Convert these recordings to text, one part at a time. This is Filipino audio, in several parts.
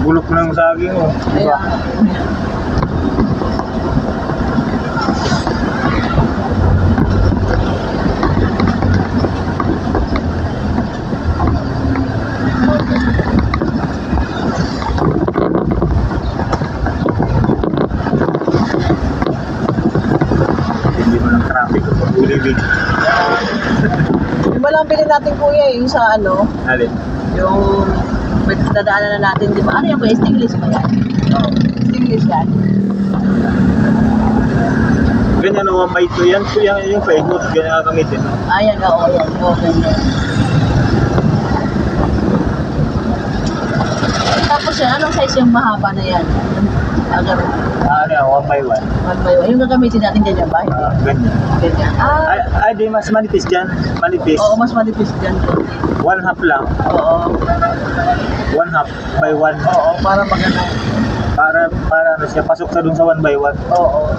Bulok na yung saging oh. Kaya, Hindi mo ng traffic o pag-ulibig. yung ba lang bilhin natin kuya eh, yung sa ano, Alin? yung dadaanan na natin, di ba? Ano yung kuya? Stingless ba yan? Oo. Stingless yan? Ganyan o, may ito yan. Ito yung paikot. Ganyan kakamitin. Ayan, oo, yan. Oo, ganyan. Tapos yan, anong size yung mahaba na yan? Agar, Ano yan, 1 by 1. one by one. Yung gagamitin natin ganyan ba? Hindi. Ganyan. Ganyan. Ay, di mas manipis dyan. Manipis. Oo, mas manipis dyan. 1/2 lang. Oo. 1/2 by 1. Oo, para maganda. Para ano siya, pasok sa dun sa 1 by 1. Oo.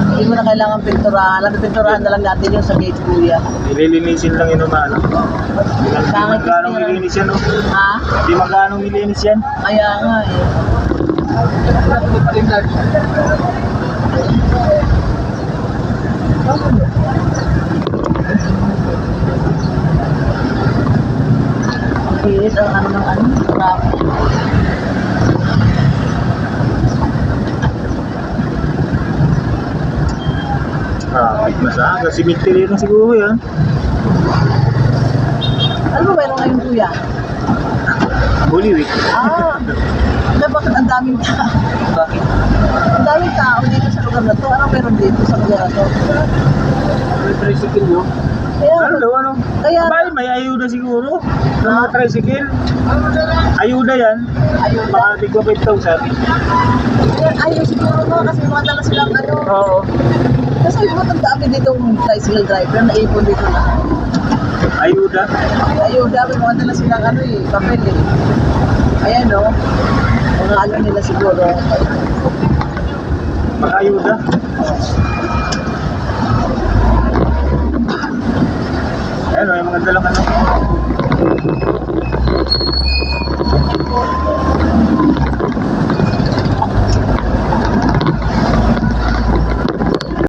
Hindi mo na kailangan pinturahan. Pinturahan na lang natin yung sa gate kuya. Ililinisin lang yun ano. Hindi Pangit magkano yung nilinis yan oh. Ha? Hindi magkano nilinis yan. Kaya nga eh. Pilit ang ano ng ano, traffic. Traffic na sa aga. Simitili na siguro yan. Ano ba meron ngayon kuya? Holy Week. Bakit ang daming tao? Bakit? Ang daming tao dito sa lugar na to. Anong meron dito sa lugar na to? May tricycle nyo? Kaya, Ano daw ano? Kaya- Abay, may ayuda siguro. Sa mga tricycle. Ayuda yan. ayun Baka tigwa 5,000. ayun siguro no, kasi mga dala silang ano. Oo. Kasi yung mga dami dito yung tricycle driver na ipon dito na. Ayuda. Ayun, dami mga dala silang ano eh, papel eh. Ayan no. Mga ano nila siguro. Mga ayuda. Ayan, may mga dalang ano.